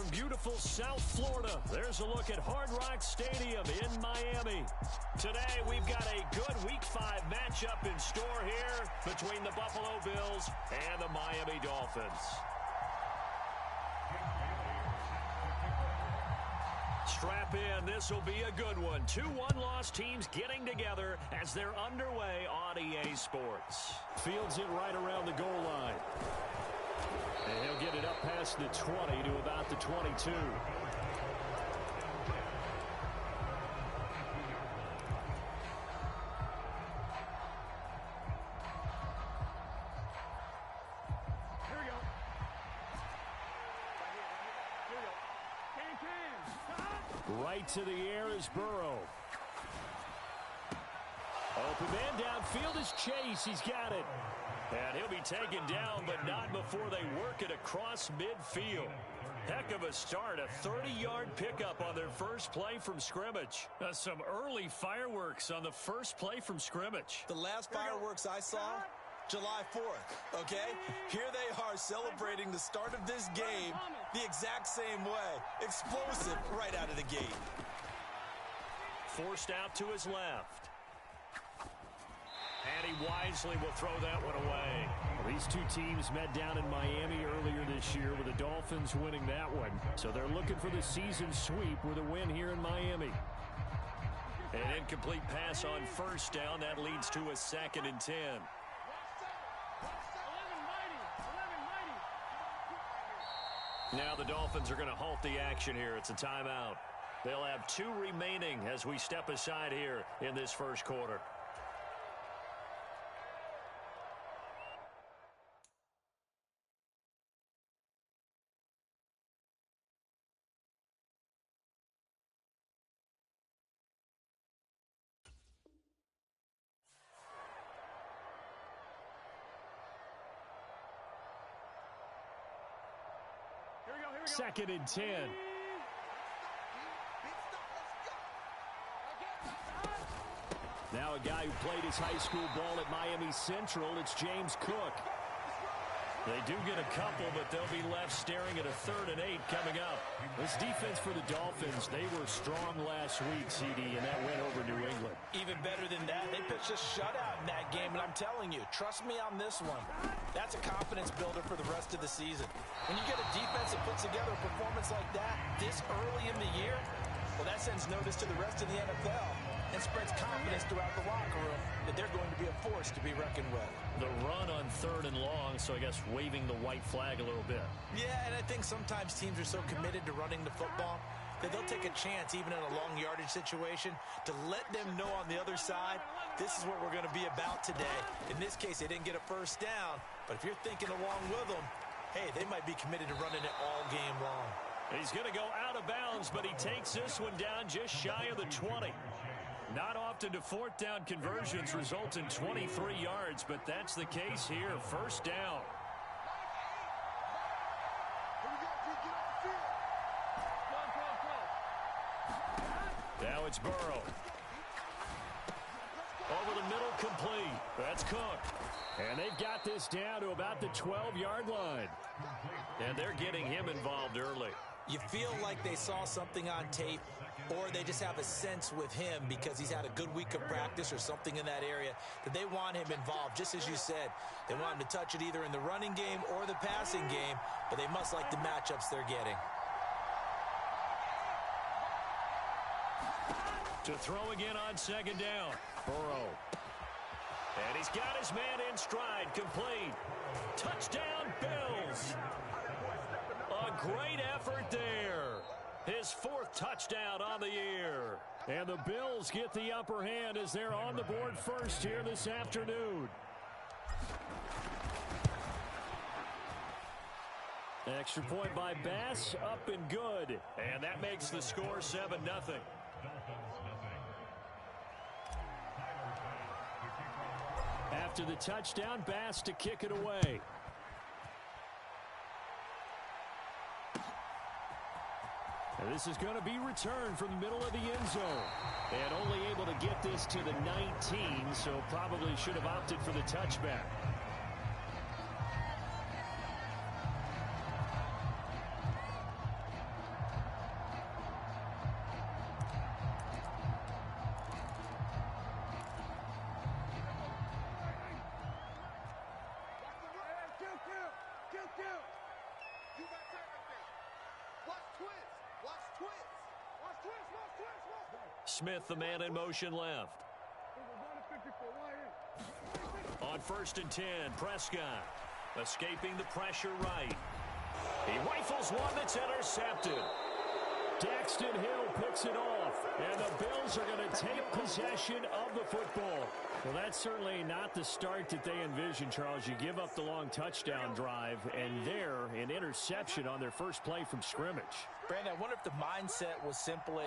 from beautiful South Florida, there's a look at Hard Rock Stadium in Miami. Today, we've got a good Week 5 matchup in store here between the Buffalo Bills and the Miami Dolphins. Strap in. This will be a good one. 2 one-loss teams getting together as they're underway on EA Sports. Fields it right around the goal line. And he'll get it up past the 20 to about the 22. Right to the air is Burrow. Open man downfield is Chase. He's got it. And he'll be taken down, but not before they work it across midfield. Heck of a start. A 30-yard pickup on their first play from scrimmage. Some early fireworks on the first play from scrimmage. The last fireworks I saw, July 4th, okay? Here they are celebrating the start of this game the exact same way. Explosive right out of the gate. Forced out to his left. And he wisely will throw that one away. Well, these two teams met down in Miami earlier this year with the Dolphins winning that one. So they're looking for the season sweep with a win here in Miami. An incomplete pass on first down. That leads to a 2nd and 10. Now the Dolphins are going to halt the action here. It's a timeout. They'll have 2 remaining as we step aside here in this first quarter. Second and 10. Now a guy who played his high school ball at Miami Central, it's James Cook. They do get a couple, but they'll be left staring at a 3rd and 8 coming up. This defense for the Dolphins, they were strong last week, CD, and that went over New England. Even better than that, they pitched a shutout in that game, and I'm telling you, trust me on this one. That's a confidence builder for the rest of the season. When you get a defense that puts together a performance like that this early in the year, well, that sends notice to the rest of the NFL and spreads confidence throughout the locker room that they're going to be a force to be reckoned with. The run on 3rd and long, so I guess waving the white flag a little bit. Yeah, and I think sometimes teams are so committed to running the football that they'll take a chance, even in a long yardage situation, to let them know on the other side, this is what we're going to be about today. In this case, they didn't get a first down, but if you're thinking along with them, hey, they might be committed to running it all game long. He's going to go out of bounds, but he takes this one down just shy of the 20. Not often do 4th down conversions result in 23 yards, but that's the case here. First down. Now it's Burrow. Over the middle, complete. That's Cook. And they've got this down to about the 12-yard line. And they're getting him involved early. You feel like they saw something on tape, or they just have a sense with him because he's had a good week of practice or something in that area that they want him involved. Just as you said, they want him to touch it either in the running game or the passing game, but they must like the matchups they're getting. To throw again on 2nd down. Burrow. And he's got his man in stride. Complete. Touchdown, Bills. A great effort there. His 4th touchdown on the year. And the Bills get the upper hand as they're on the board first here this afternoon. Extra point by Bass, up and good. And that makes the score 7-0. After the touchdown, Bass to kick it away. And this is going to be returned from the middle of the end zone. And only able to get this to the 19, so probably should have opted for the touchback. Smith, the man in motion left. On 1st and 10, Prescott escaping the pressure right. He rifles one that's intercepted. Daxton Hill picks it off, and the Bills are going to take possession of the football. Well, that's certainly not the start that they envisioned, Charles. You give up the long touchdown drive, and there, an interception on their first play from scrimmage. Brandon, I wonder if the mindset was simply,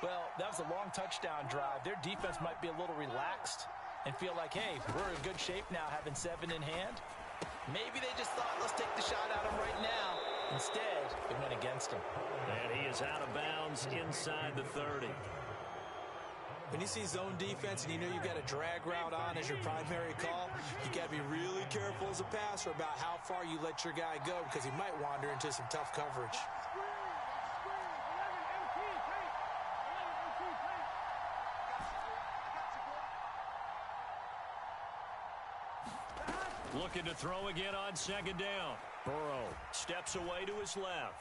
well, that was a long touchdown drive. Their defense might be a little relaxed and feel like, hey, we're in good shape now having 7 in hand. Maybe they just thought, let's take the shot at him right now. Instead, it went against him. And he is out of bounds inside the 30. When you see zone defense and you know you've got a drag route on as your primary call, you got to be really careful as a passer about how far you let your guy go because he might wander into some tough coverage. Looking to throw again on 2nd down. Burrow steps away to his left.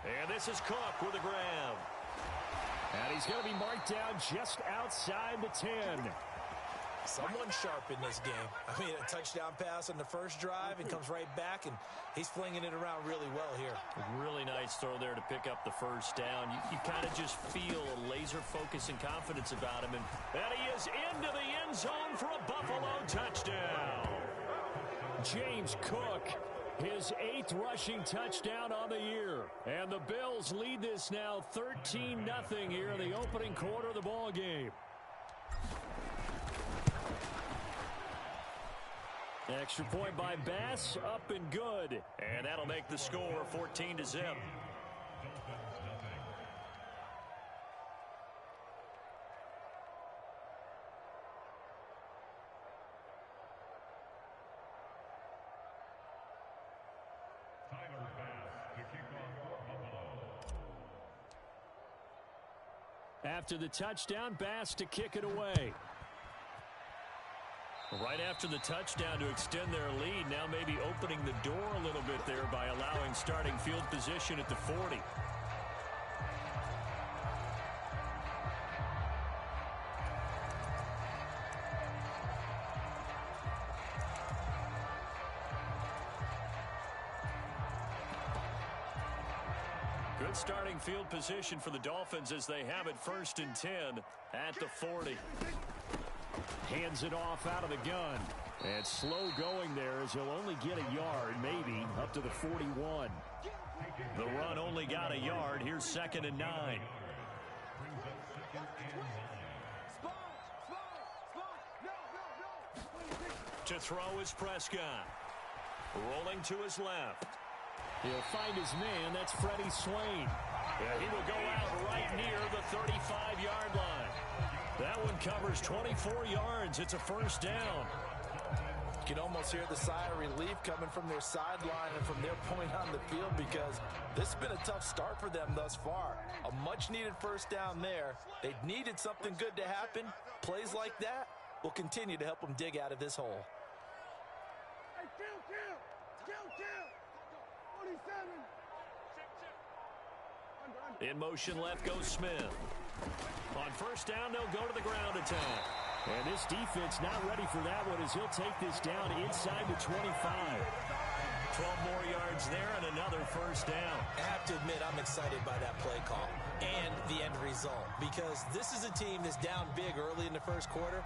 And this is Cook with a grab. And he's going to be marked down just outside the 10. Someone's sharp in this game. I mean, a touchdown pass on the first drive and comes right back, and he's flinging it around really well here. Really nice throw there to pick up the first down. You kind of just feel a laser focus and confidence about him. And he is into the end zone for a Buffalo touchdown. James Cook, his 8th rushing touchdown on the year. And the Bills lead this now 13-0 here in the opening quarter of the ball game. Extra point by Bass, up and good. And that'll make the score 14-0. After the touchdown, Bass to kick it away. Right after the touchdown to extend their lead, now maybe opening the door a little bit there by allowing starting field position at the 40. Good starting field position for the Dolphins as they have it 1st and 10 at the 40. Hands it off out of the gun. And slow going there as he'll only get a yard, maybe, up to the 41. The run only got a yard. Here's 2nd and 9. To throw is Prescott. Rolling to his left. He'll find his man. That's Freddie Swain. And he will go out right near the 35-yard line. That one covers 24 yards. It's a 1st down. You can almost hear the sigh of relief coming from their sideline and from their point on the field because this has been a tough start for them thus far. A much-needed 1st down there. They needed something good to happen. Plays like that will continue to help them dig out of this hole. In motion left goes Smith. On 1st down, they'll go to the ground attack. And this defense not ready for that one as he'll take this down inside the 25. 12 more yards there and another 1st down. I have to admit, I'm excited by that play call and the end result because this is a team that's down big early in the 1st quarter.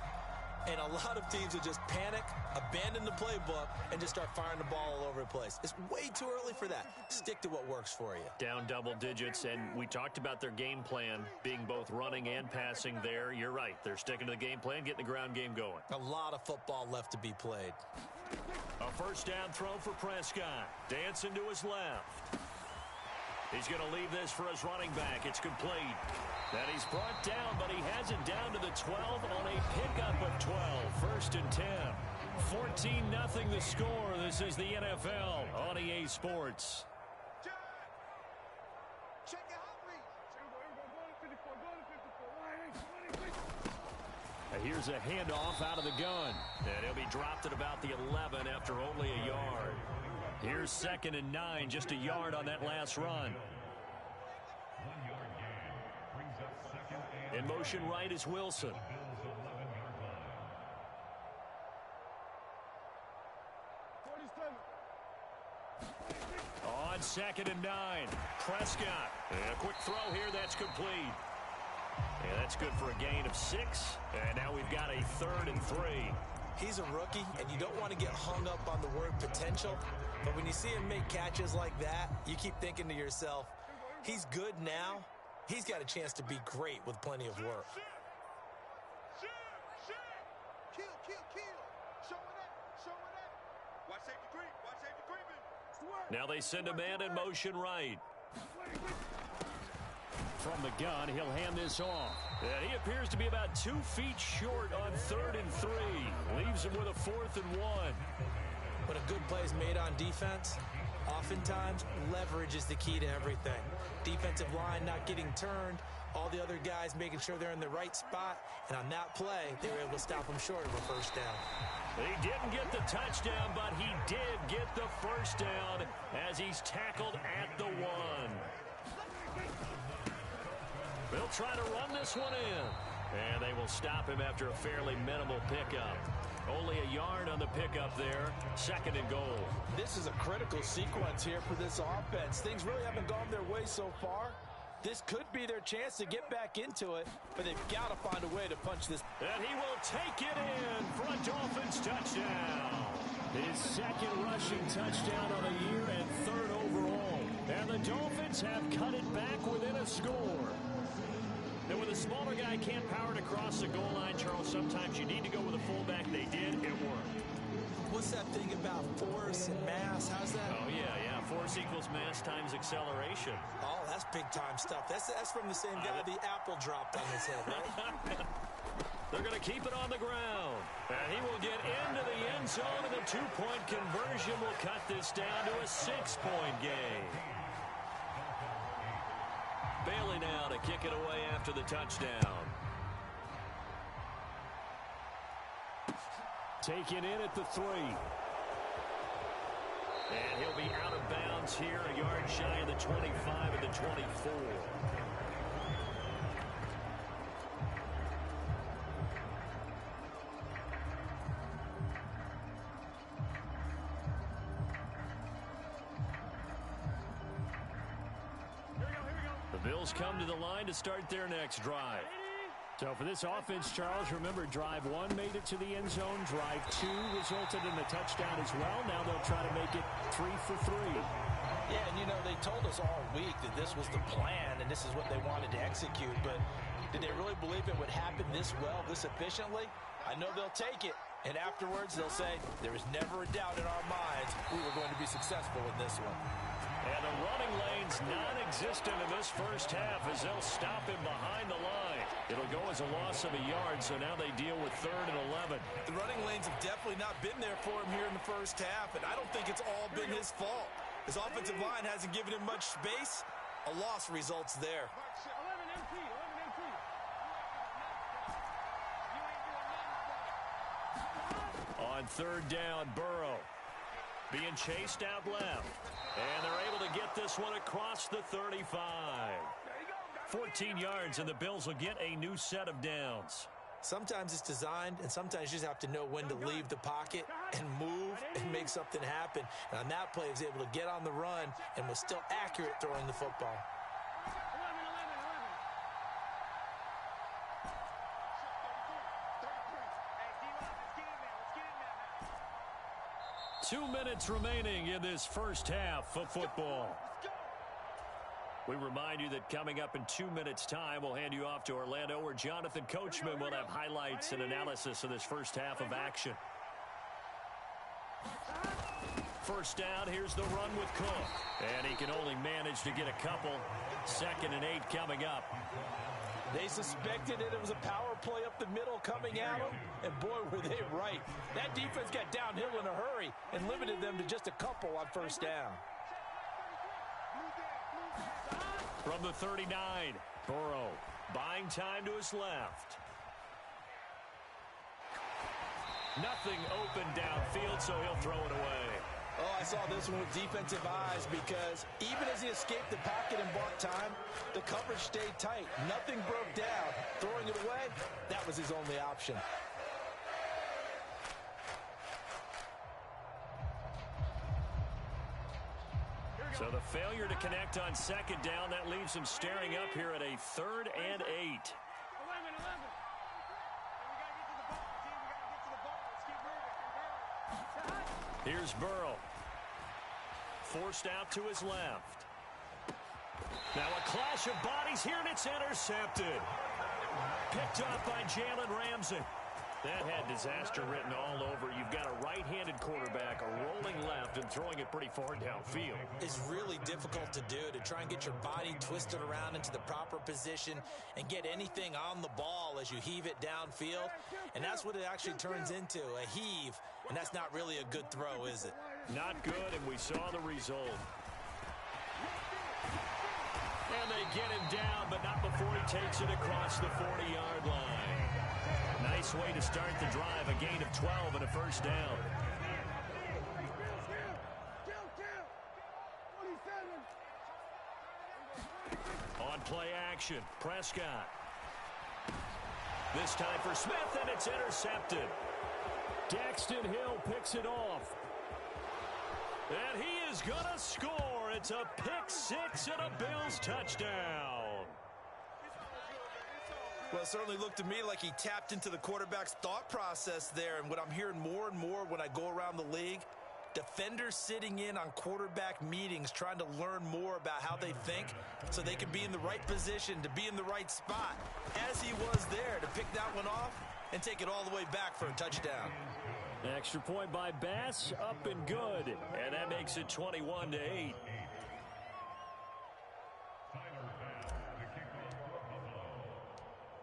And a lot of teams will just panic, abandon the playbook, and just start firing the ball all over the place. It's way too early for that. Stick to what works for you. Down double digits, and we talked about their game plan being both running and passing there. You're right. They're sticking to the game plan, getting the ground game going. A lot of football left to be played. A 1st down throw for Prescott. Dancing to his left. He's going to leave this for his running back. It's complete. And he's brought down, but he has it down to the 12 on a pickup of 12. 1st and 10. 14-0 the score. This is the NFL on EA Sports. Here's a handoff out of the gun. And he'll be dropped at about the 11 after only a yard. Here's 2nd and 9, just a yard on that last run. In motion right is Wilson. On 2nd and 9, Prescott. And a quick throw here, that's complete. And that's good for a gain of 6. And now we've got a 3rd and 3. He's a rookie, and you don't want to get hung up on the word potential. But when you see him make catches like that, you keep thinking to yourself, he's good now. He's got a chance to be great with plenty of work. Now they send a man in motion right. From the gun, he'll hand this off. And he appears to be about 2 feet short on 3rd and 3. Leaves him with a 4th and 1. When a good play is made on defense, oftentimes leverage is the key to everything. Defensive line not getting turned, all the other guys making sure they're in the right spot. And on that play, they were able to stop him short of a first down. He didn't get the touchdown, but he did get the first down as he's tackled at the 1. They'll try to run this one in. And they will stop him after a fairly minimal pickup. Only a yard on the pickup there. 2nd and goal. This is a critical sequence here for this offense. Things really haven't gone their way so far. This could be their chance to get back into it, but they've got to find a way to punch this. And he will take it in for a Dolphins touchdown. His 2nd rushing touchdown on the year and 3rd overall. And the Dolphins have cut it back within a score. And when the smaller guy can't power it across the goal line, Charles, sometimes you need to go with a fullback. They did. It worked. What's that thing about force and mass? How's that? Oh, yeah. Force equals mass times acceleration. Oh, that's big-time stuff. That's from the same guy the apple dropped on his head, right? They're going to keep it on the ground. And he will get into the end zone, and the 2-point conversion will cut this down to a 6-point game. Bailey now to kick it away after the touchdown. Taken in at the 3. And he'll be out of bounds here, a yard shy of the 25 and the 24. The Bills come to the line to start their next drive. So for this offense, Charles, remember, drive 1 made it to the end zone. Drive 2 resulted in a touchdown as well. Now they'll try to make it 3 for 3. Yeah, and you know, they told us all week that this was the plan and this is what they wanted to execute. But did they really believe it would happen this well, this efficiently? I know they'll take it. And afterwards, they'll say, there was never a doubt in our minds we were going to be successful in this one. And the running lane's non-existent in this first half as they'll stop him behind the line. It'll go as a loss of a yard, so now they deal with 3rd and 11. The running lanes have definitely not been there for him here in the first half, and I don't think it's all been his fault. His offensive line hasn't given him much space. A loss results there. On 3rd down, Burrow being chased out left. And they're able to get this one across the 35. 14 yards, and the Bills will get a new set of downs. Sometimes it's designed, and sometimes you just have to know when to leave the pocket and move and make something happen. And on that play, he was able to get on the run and was still accurate throwing the football. 2 minutes remaining in this first half of football. We remind you that coming up in 2 minutes' time, we'll hand you off to Orlando, where Jonathan Coachman will have highlights and analysis of this first half of action. First down, here's the run with Cook. And he can only manage to get a couple. 2nd and 8 coming up. They suspected it was a power play up the middle coming at them, and boy, were they right. That defense got downhill in a hurry and limited them to just a couple on first down. From the 39, Burrow buying time to his left. Nothing open downfield, so he'll throw it away. Oh, I saw this one with defensive eyes because even as he escaped the pocket and bought time, the coverage stayed tight. Nothing broke down. Throwing it away, that was his only option. So the failure to connect on second down, that leaves him staring up here at a 3rd and 8. Here's Burrow. Forced out to his left. Now a clash of bodies here, and it's intercepted. Picked up by Jalen Ramsey. That had disaster written all over. You've got a right-handed quarterback, a rolling left, and throwing it pretty far downfield. It's really difficult to do, to try and get your body twisted around into the proper position and get anything on the ball as you heave it downfield. And that's what it actually turns into, a heave. And that's not really a good throw, is it? Not good, and we saw the result. And they get him down, but not before he takes it across the 40-yard line. Nice way to start the drive, a gain of 12 and a first down. On play action, Prescott. This time for Smith, and it's intercepted. Daxton Hill picks it off. And he is going to score. It's a pick six and a Bills touchdown. Well, it certainly looked to me like he tapped into the quarterback's thought process there. And what I'm hearing more and more when I go around the league, defenders sitting in on quarterback meetings trying to learn more about how they think so they can be in the right position to be in the right spot, as he was there to pick that one off and take it all the way back for a touchdown. Extra point by Bass, up and good. And that makes it 21-8.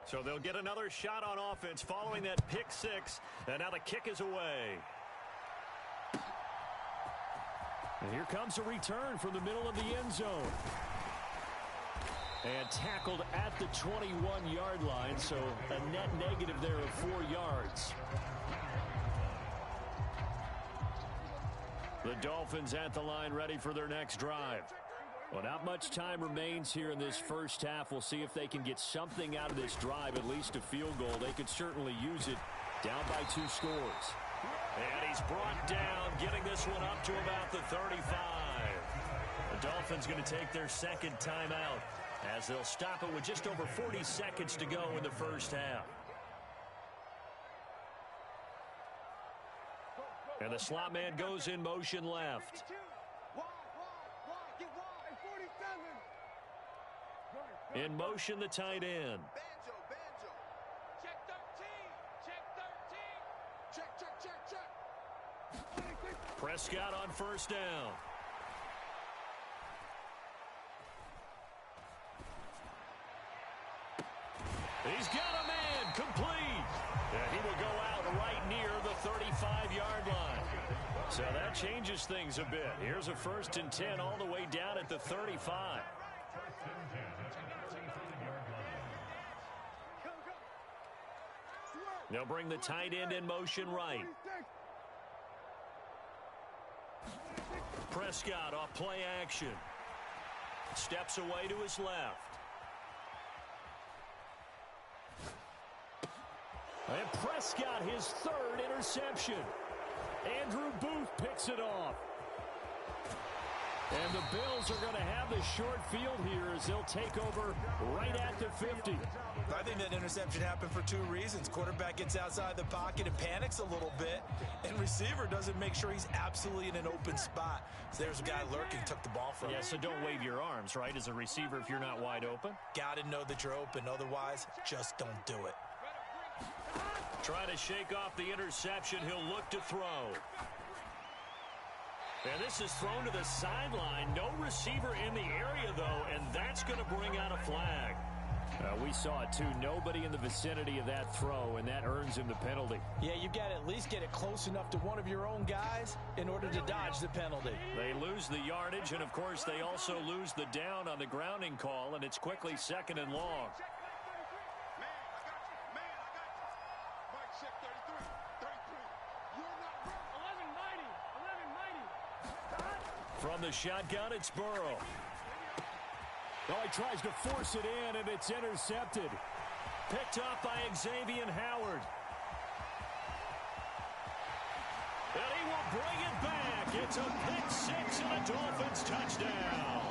So they'll get another shot on offense following that pick six. And now the kick is away. And here comes a return from the middle of the end zone. And tackled at the 21-yard line, so a net negative there of 4 yards. The Dolphins at the line ready for their next drive. Well, not much time remains here in this first half. We'll see if they can get something out of this drive, at least a field goal. They could certainly use it, down by 2 scores. And he's brought down, getting this one up to about the 35. The Dolphins going to take their second timeout as they'll stop it with just over 40 seconds to go in the first half. And the slot man goes in motion left. In motion, the tight end. Check 13. Check. Prescott on first down. He's got a man, complete. And he will go out right near the 35-yard line. So that changes things a bit. Here's a 1st and 10 all the way down at the 35. They'll bring the tight end in motion right. Prescott off play action. Steps away to his left. And Prescott, his 3rd interception. Andrew Booth picks it off. And the Bills are going to have the short field here as they'll take over right at the 50. I think that interception happened for 2 reasons. Quarterback gets outside the pocket and panics a little bit, and receiver doesn't make sure he's absolutely in an open spot. So there's a guy lurking, took the ball from him. Yeah, so don't wave your arms, right, as a receiver if you're not wide open. Got to know that you're open. Otherwise, just don't do it. Trying to shake off the interception. He'll look to throw. And this is thrown to the sideline. No receiver in the area, though, and that's going to bring out a flag. We saw it, too. Nobody in the vicinity of that throw, and that earns him the penalty. Yeah, you got to at least get it close enough to one of your own guys in order to dodge the penalty. They lose the yardage, and, of course, they also lose the down on the grounding call, and it's quickly 2nd and long. From the shotgun, it's Burrow. Oh, he tries to force it in, and it's intercepted. Picked up by Xavier Howard. And he will bring it back. It's a pick six and a Dolphins touchdown.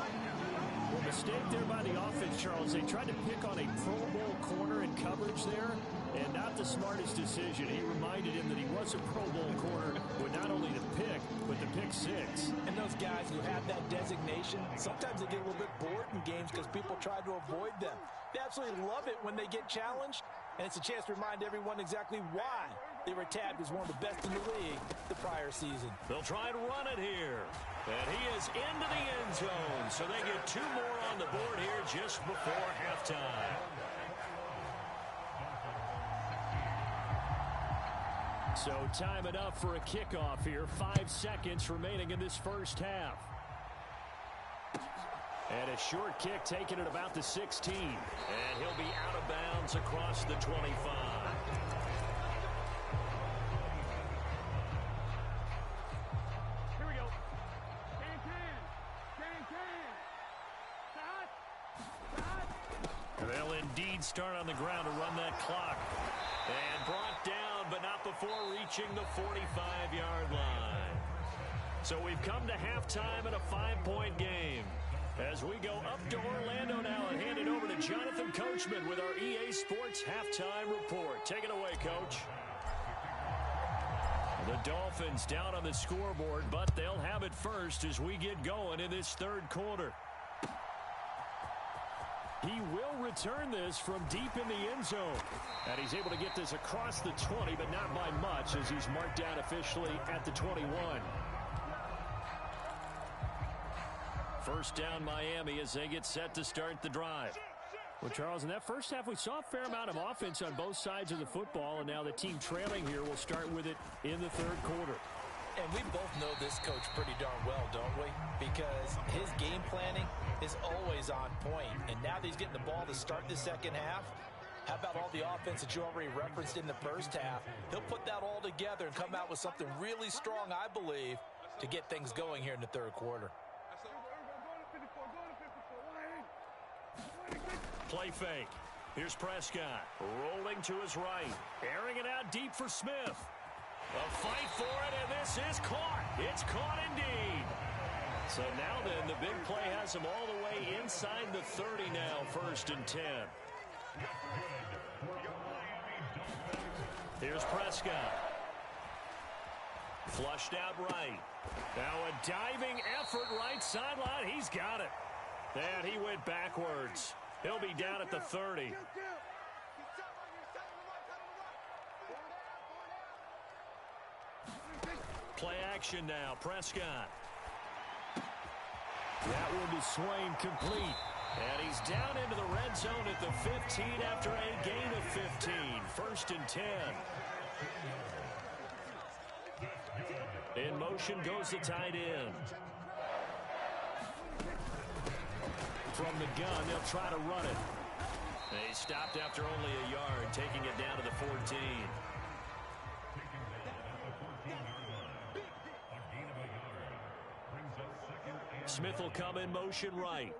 Well, mistake there by the offense, Charles. They tried to pick on a Pro Bowl corner in coverage there, and not the smartest decision. He reminded him that he was a Pro Bowl corner with not only the pick, but the pick six. And those guys who have that designation, sometimes they get a little bit bored in games because people try to avoid them. They absolutely love it when they get challenged, and it's a chance to remind everyone exactly why they were tabbed as one of the best in the league the prior season. They'll try and run it here. And he is into the end zone, so they get two more on the board here just before halftime. So time it up for a kickoff here. 5 seconds remaining in this first half. And a short kick taken at about the 16. And he'll be out of bounds across the 25. Here we go. They'll indeed start on the ground to run that clock. And brought down, but not before reaching the 45-yard line. So we've come to halftime in a 5-point game. As we go up to Orlando now and hand it over to Jonathan Coachman with our EA Sports Halftime Report. Take it away, Coach. The Dolphins down on the scoreboard, but they'll have it first as we get going in this third quarter. He will return this from deep in the end zone. And he's able to get this across the 20, but not by much as he's marked down officially at the 21. First down Miami as they get set to start the drive. Well, Charles, in that first half, we saw a fair amount of offense on both sides of the football, and now the team trailing here will start with it in the third quarter. And we both know this coach pretty darn well, don't we? Because his game planning is always on point. And now that he's getting the ball to start the second half, how about all the offense that you already referenced in the first half? He'll put that all together and come out with something really strong, I believe, to get things going here in the third quarter. Play fake. Here's Prescott rolling to his right. Airing it out deep for Smith. A fight for it, and this is caught. It's caught indeed. So now then, the big play has him all the way inside the 30 now, 1st and 10. Here's Prescott. Flushed out right. Now a diving effort right sideline. He's got it. And he went backwards. He'll be down at the 30. Play action now. Prescott. That one to Swain complete. And he's down into the red zone at the 15 after a gain of 15. 1st and 10. In motion goes the tight end. From the gun, they'll try to run it. They stopped after only a yard, taking it down to the 14. Smith will come in motion right.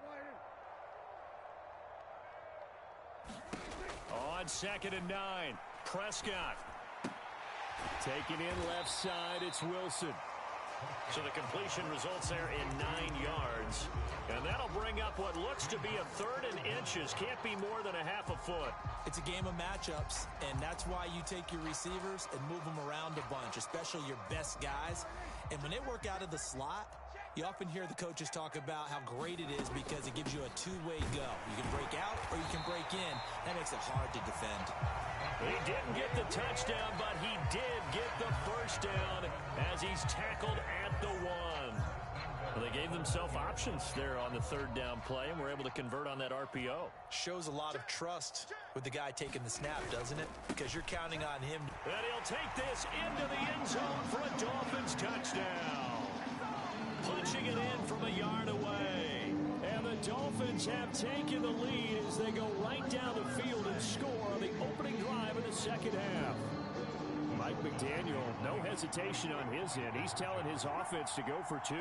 On 2nd and 9, Prescott. Taking in left side, it's Wilson. So the completion results there in 9 yards. And that'll bring up what looks to be a 3rd and inches. Can't be more than a half a foot. It's a game of matchups, and that's why you take your receivers and move them around a bunch, especially your best guys. And when they work out of the slot, you often hear the coaches talk about how great it is because it gives you a two-way go. You can break out or you can break in. That makes it hard to defend. He didn't get the touchdown, but he did get the first down as he's tackled at the 1. Well, they gave themselves options there on the 3rd down play, and were able to convert on that RPO. Shows a lot of trust with the guy taking the snap, doesn't it? Because you're counting on him. And he'll take this into the end zone for a Dolphins touchdown. Punching it in from a yard away. And the Dolphins have taken the lead as they go right down the field and score on the opening drive of the second half. Mike McDaniel, no hesitation on his end. He's telling his offense to go for 2.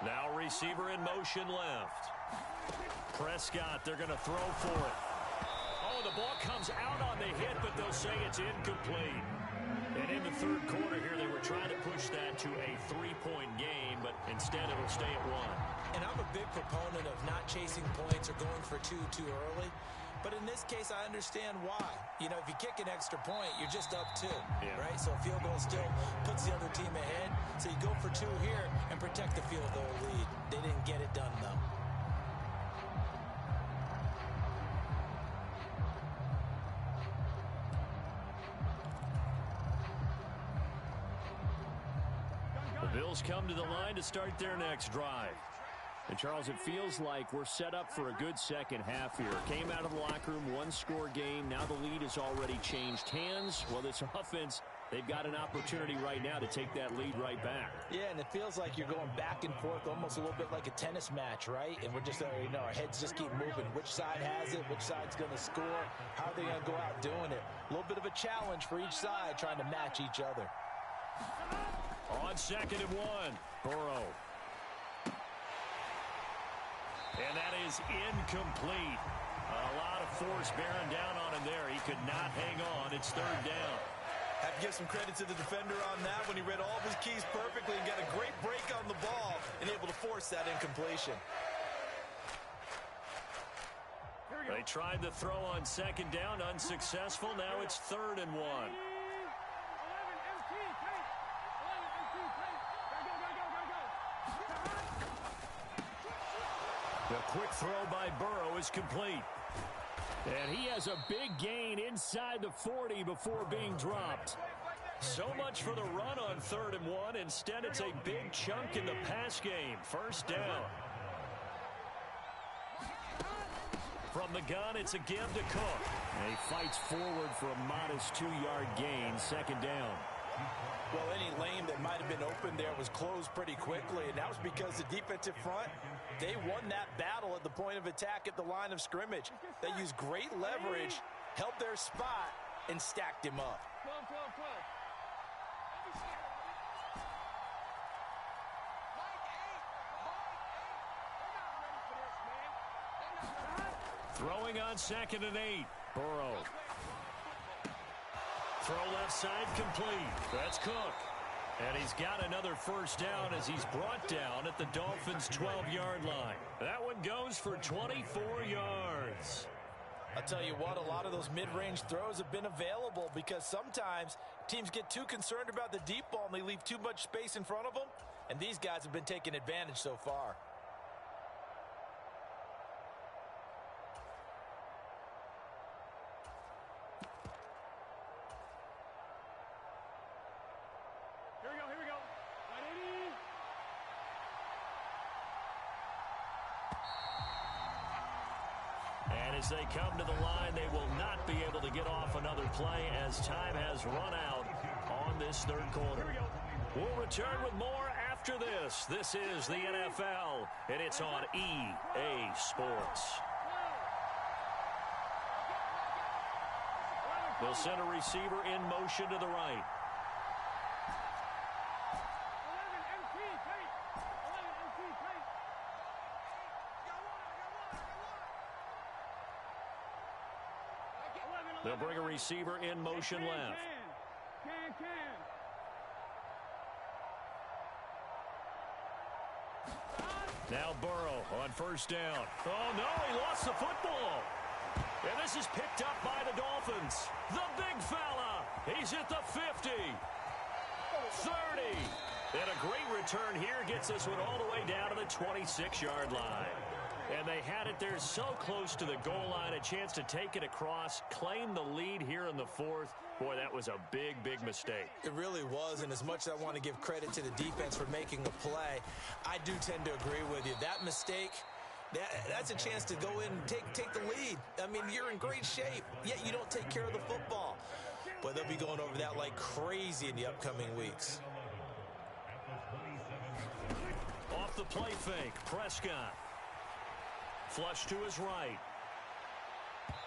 Now receiver in motion left. Prescott, they're going to throw for it. Oh, the ball comes out on the hit, but they'll say it's incomplete. And in the third quarter here, they were trying to push that to a 3-point game, but instead it'll stay at 1. And I'm a big proponent of not chasing points or going for 2 too early. But in this case, I understand why. You know, if you kick an extra point, you're just up 2, right? So a field goal still puts the other team ahead. So you go for 2 here and protect the field goal lead. They didn't get it done, though. The Bills come to the line to start their next drive. And, Charles, it feels like we're set up for a good second half here. Came out of the locker room, 1-score game. Now the lead has already changed hands. Well, this offense, they've got an opportunity right now to take that lead right back. Yeah, and it feels like you're going back and forth almost a little bit like a tennis match, right? And we're just, you know, our heads just keep moving. Which side has it? Which side's going to score? How are they going to go out doing it? A little bit of a challenge for each side trying to match each other. On 2nd and 1, Burrow. And that is incomplete. A lot of force bearing down on him there. He could not hang on. It's 3rd down. Have to give some credit to the defender on that when he read all of his keys perfectly and got a great break on the ball and able to force that incompletion. They tried to throw on 2nd down, unsuccessful. Now it's 3rd and 1. The quick throw by Burrow is complete. And he has a big gain inside the 40 before being dropped. So much for the run on 3rd and 1. Instead, it's a big chunk in the pass game. 1st down. From the gun, it's again to Cook. And he fights forward for a modest 2-yard gain. 2nd down. Well, any lane that might have been open there was closed pretty quickly, and that was because the defensive front, they won that battle at the point of attack at the line of scrimmage. They used great leverage, held their spot, and stacked him up. Throwing on 2nd and 8. Burrow. Throw left side complete. That's Cook. And he's got another 1st down as he's brought down at the Dolphins' 12-yard line. That one goes for 24 yards. I'll tell you what, a lot of those mid-range throws have been available because sometimes teams get too concerned about the deep ball and they leave too much space in front of them. And these guys have been taking advantage so far. Here we go. 180. And as they come to the line, they will not be able to get off another play as time has run out on this 3rd quarter. We'll return with more after this. This is the NFL, and it's on EA Sports. They'll send a receiver in motion to the right. They'll bring a receiver in motion left. Now Burrow on 1st down. Oh, no, he lost the football. And this is picked up by the Dolphins. The big fella. He's at the 50. 30. And a great return here gets this one all the way down to the 26-yard line. And they had it there so close to the goal line, a chance to take it across, claim the lead here in the 4th. Boy, that was a big, big mistake. It really was, and as much as I want to give credit to the defense for making a play, I do tend to agree with you. That mistake, that's a chance to go in and take the lead. I mean, you're in great shape, yet you don't take care of the football. But they'll be going over that like crazy in the upcoming weeks. Off the play fake, Prescott. Flush to his right.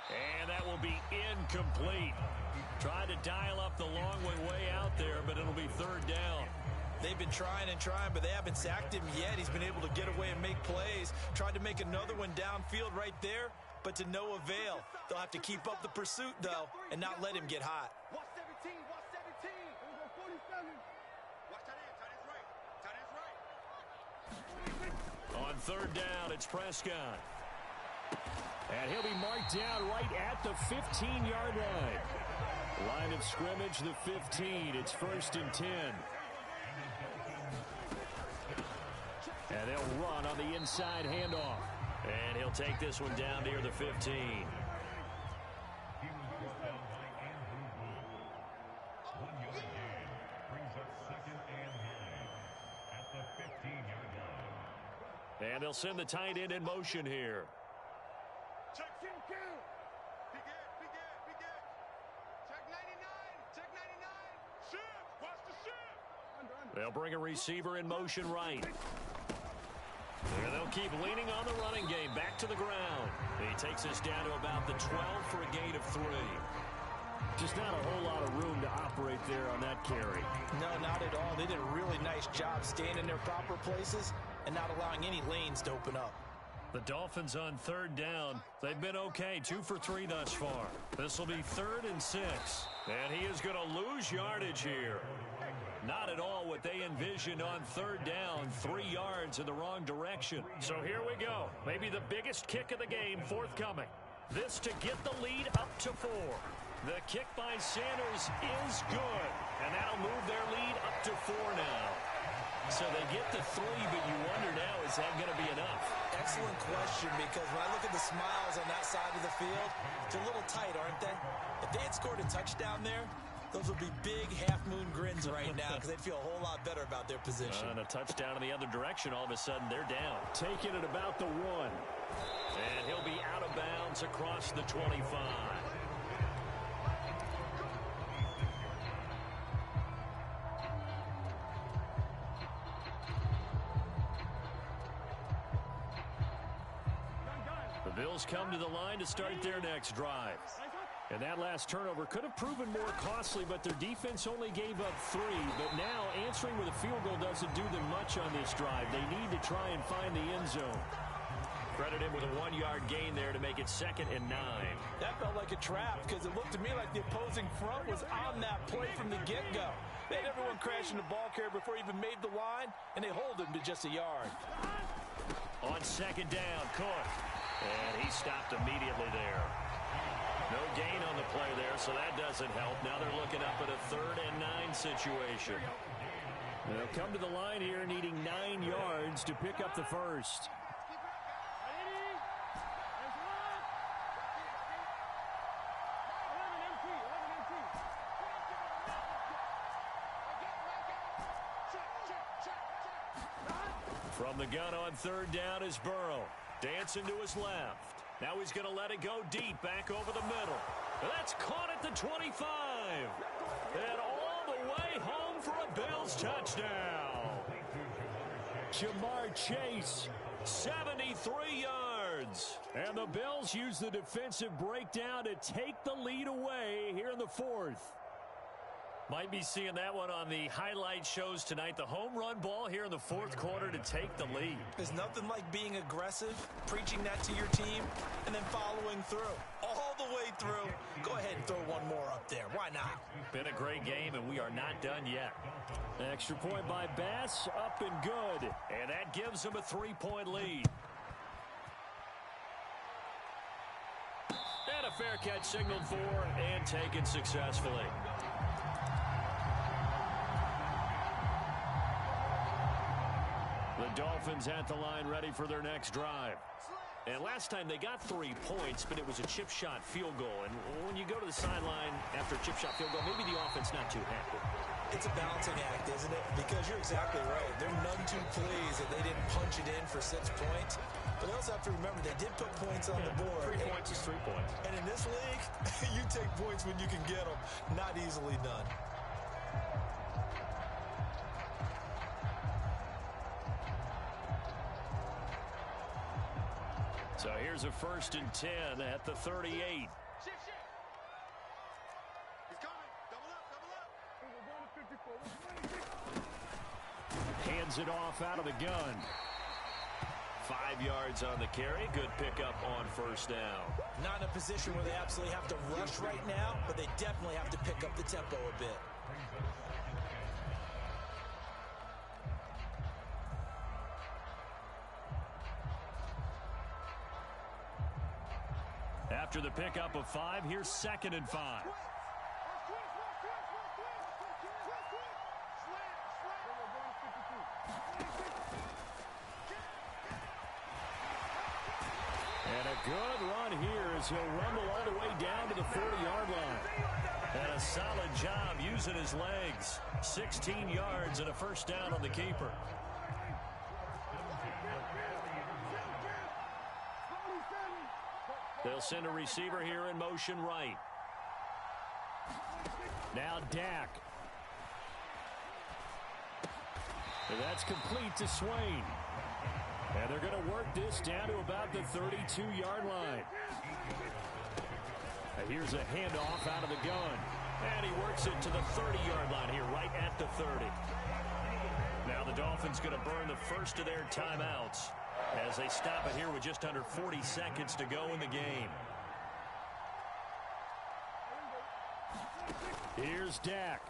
And that will be incomplete. Tried to dial up the long way out there, but it'll be third down. They've been trying and trying, but they haven't sacked him yet. He's been able to get away and make plays. Tried to make another one downfield right there, but to no avail. They'll have to keep up the pursuit, though, and not let him get hot. Watch 17, watch 17. We'll go 47. Watch that in, tight end right. Tight end's right. On third down, it's Prescott. And he'll be marked down right at the 15-yard line. Line of scrimmage, the 15. It's 1st and 10. And they'll run on the inside handoff. And he'll take this one down near the 15. And they'll send the tight end in motion here. Check him, kill. Be good, be good, be good. Check 99, check 99. Shift, watch the shift. They'll bring a receiver in motion right. And they'll keep leaning on the running game. Back to the ground. He takes us down to about the 12 for a gain of 3. Just not a whole lot of room to operate there on that carry. No, not at all. They did a really nice job staying in their proper places and not allowing any lanes to open up. The Dolphins on third down. They've been okay, 2 for 3 thus far. This will be 3rd and 6. And he is going to lose yardage here. Not at all what they envisioned on third down, 3 yards in the wrong direction. So here we go. Maybe the biggest kick of the game forthcoming. This to get the lead up to 4. The kick by Sanders is good. And that'll move their lead up to 4 now. So they get to 3, but you wonder now, is that going to be enough? Excellent question, because when I look at the smiles on that side of the field, they're a little tight, aren't they? If they had scored a touchdown there, those would be big half-moon grins right now because they'd feel a whole lot better about their position. And a touchdown in the other direction, all of a sudden they're down. Taking it about the 1. And he'll be out of bounds across the 25. The Bills come to the line to start their next drive. And that last turnover could have proven more costly, but their defense only gave up 3. But now answering with a field goal doesn't do them much on this drive. They need to try and find the end zone. Credit him with a 1-yard gain there to make it 2nd and 9. That felt like a trap because it looked to me like the opposing front was on that play from the get-go. They had everyone crashing the ball carrier before he even made the line, and they hold him to just a yard. On 2nd down, Cook. And he stopped immediately there. No gain on the play there, so that doesn't help. Now they're looking up at a 3rd and 9 situation. They'll come to the line here needing 9 yards to pick up the first. From the gun on 3rd down is Burrow. Dancing to his left. Now he's going to let it go deep back over the middle. That's caught at the 25. And all the way home for a Bills touchdown. Jamar Chase, 73 yards. And the Bills use the defensive breakdown to take the lead away here in the 4th. Might be seeing that one on the highlight shows tonight. The home run ball here in the 4th quarter to take the lead. There's nothing like being aggressive, preaching that to your team, and then following through. All the way through. Go ahead and throw one more up there. Why not? Been a great game, and we are not done yet. Extra point by Bass, up and good. And that gives them a 3-point lead. And a fair catch signaled for and taken successfully. The Dolphins at the line ready for their next drive. And last time they got 3 points, but it was a chip shot field goal. And when you go to the sideline after a chip shot field goal, maybe the offense not too happy. It's a balancing act, isn't it? Because you're exactly right. They're none too pleased that they didn't punch it in for 6 points. But they also have to remember they did put points on the board. 3 points is 3 points. And in this league, you take points when you can get them. Not easily done. So here's a 1st and 10 at the 38. Shift. He's coming. Double up. Hands it off out of the gun. 5 yards on the carry. Good pickup on 1st down. Not in a position where they absolutely have to rush right now, but they definitely have to pick up the tempo a bit. After the pickup of 5, here's 2nd and 5. And a good run here as he'll rumble all the way down to the 40-yard line. And a solid job using his legs. 16 yards and a 1st down on the keeper. They'll send a receiver here in motion right. Now Dak. And that's complete to Swain. And they're going to work this down to about the 32-yard line. And here's a handoff out of the gun. And he works it to the 30-yard line here, right at the 30. Now the Dolphins going to burn the first of their timeouts as they stop it here with just under 40 seconds to go in the game. Here's Dak.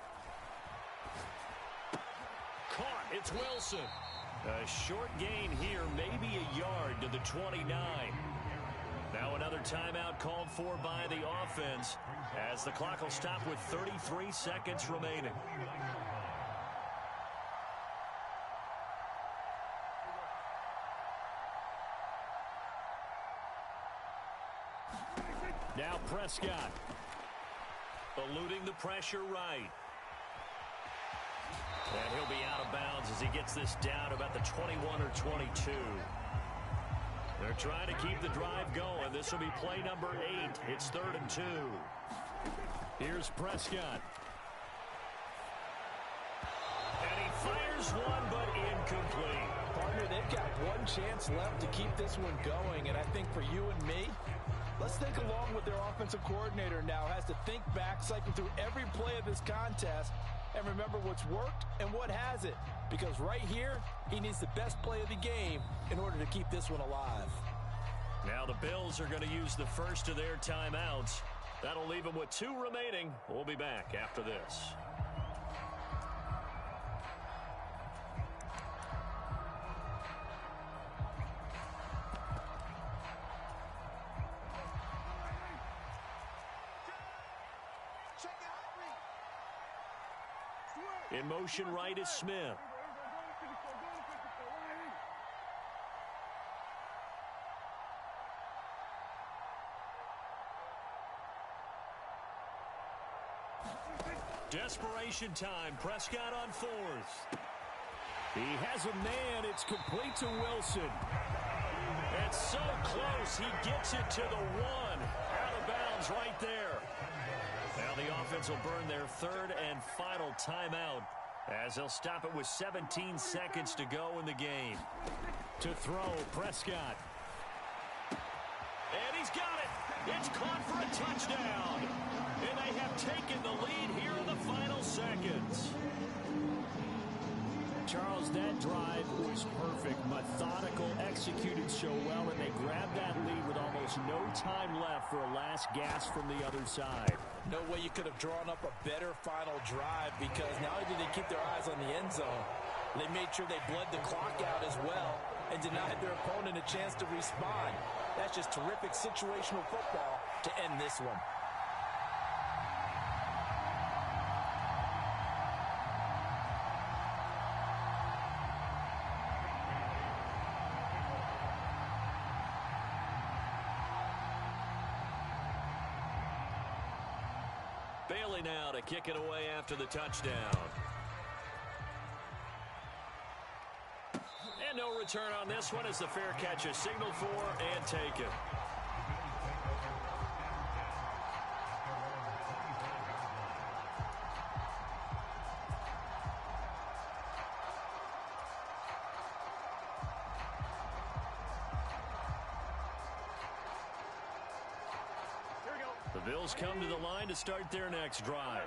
Caught. It's Wilson. A short gain here, maybe a yard to the 29. Now another timeout called for by the offense as the clock will stop with 33 seconds remaining. Now Prescott. Eluding the pressure right. And he'll be out of bounds as he gets this down about the 21 or 22. They're trying to keep the drive going. This will be play number 8. It's 3rd and 2. Here's Prescott. And he fires one, but incomplete. Partner, they've got one chance left to keep this one going, and I think for you and me, let's think along with their offensive coordinator now. Has to think back, cycle through every play of this contest, and remember what's worked and what hasn't. Because right here, he needs the best play of the game in order to keep this one alive. Now the Bills are going to use the first of their timeouts. That'll leave them with 2 remaining. We'll be back after this. In motion right is Smith. Desperation time. Prescott on 4th. He has a man. It's complete to Wilson. It's so close. He gets it to the 1. Out of bounds right there. Now the offense will burn their 3rd and final timeout as they'll stop it with 17 seconds to go in the game. To throw, Prescott. And he's got it. It's caught for a touchdown. And they have taken the lead here in the final seconds. Charles, that drive was perfect. Methodical, executed so well, and they grabbed that lead with almost no time left for a last gasp from the other side. No way you could have drawn up a better final drive, because not only did they keep their eyes on the end zone, they made sure they bled the clock out as well and denied their opponent a chance to respond. That's just terrific situational football to end this one. Bailey now to kick it away after the touchdown. And no return on this one as the fair catch is signaled for and taken. The Bills come to the line to start their next drive.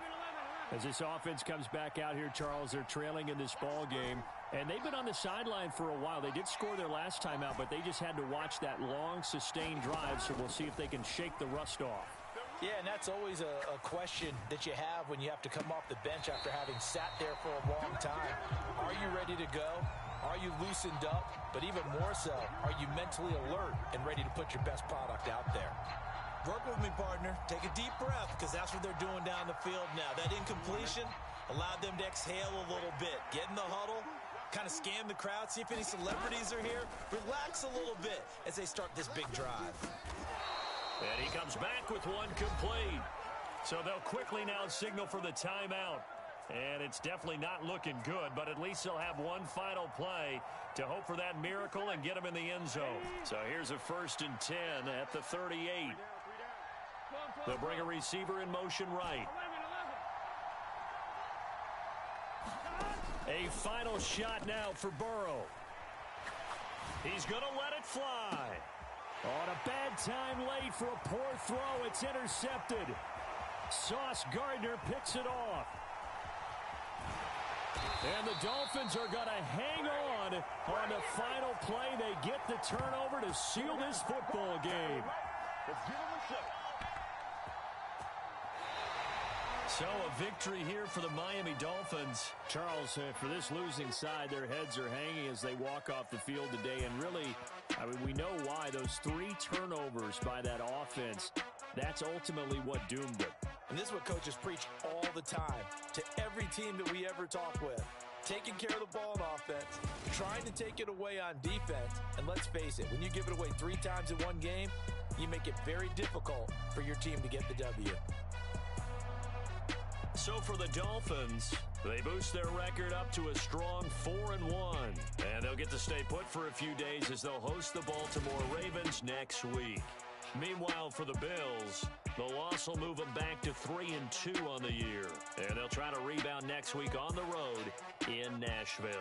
As this offense comes back out here, Charles, they're trailing in this ball game. And they've been on the sideline for a while. They did score their last time out, but they just had to watch that long, sustained drive. So we'll see if they can shake the rust off. Yeah, and that's always a question that you have when you have to come off the bench after having sat there for a long time. Are you ready to go? Are you loosened up? But even more so, are you mentally alert and ready to put your best product out there? Work with me, partner. Take a deep breath, because that's what they're doing down the field now. That incompletion allowed them to exhale a little bit. Get in the huddle, kind of scan the crowd, see if any celebrities are here. Relax a little bit as they start this big drive. And he comes back with one complete. So they'll quickly now signal for the timeout. And it's definitely not looking good, but at least they'll have one final play to hope for that miracle and get them in the end zone. So here's a 1st and 10 at the 38. They'll bring a receiver in motion right. A final shot now for Burrow. He's going to let it fly. On a bad time late for a poor throw. It's intercepted. Sauce Gardner picks it off. And the Dolphins are going to hang on the final play. They get the turnover to seal this football game. Let's give him a shot. So a victory here for the Miami Dolphins. Charles, for this losing side, their heads are hanging as they walk off the field today. And really, I mean, we know why. Those 3 turnovers by that offense, that's ultimately what doomed them. And this is what coaches preach all the time to every team that we ever talk with. Taking care of the ball on offense, trying to take it away on defense. And let's face it, when you give it away 3 times in one game, you make it very difficult for your team to get the W. So for the Dolphins, they boost their record up to a strong 4-1. And they'll get to stay put for a few days as they'll host the Baltimore Ravens next week. Meanwhile, for the Bills, the loss will move them back to 3-2 on the year. And they'll try to rebound next week on the road in Nashville.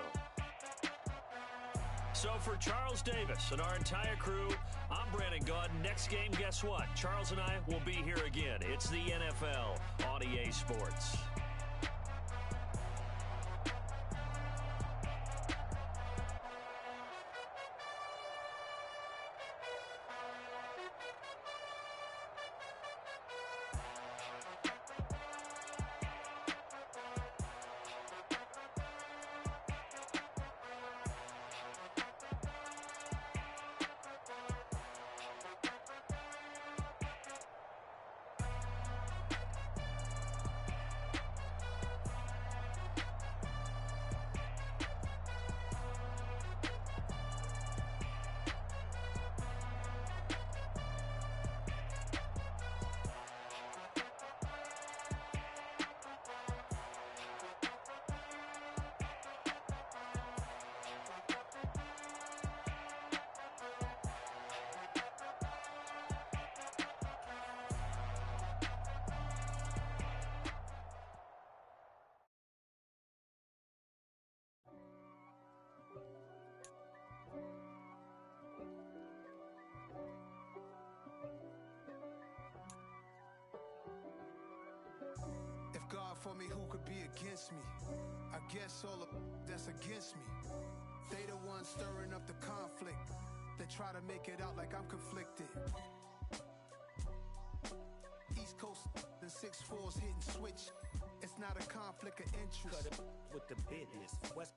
So for Charles Davis and our entire crew, I'm Brandon Gaudin. Next game, guess what? Charles and I will be here again. It's the NFL on EA Sports. God for me, who could be against me? I guess all of that's against me. They the ones stirring up the conflict. They try to make it out like I'm conflicted. East Coast and 6'4's hitting switch. It's not a conflict of interest. Cut it with the business. West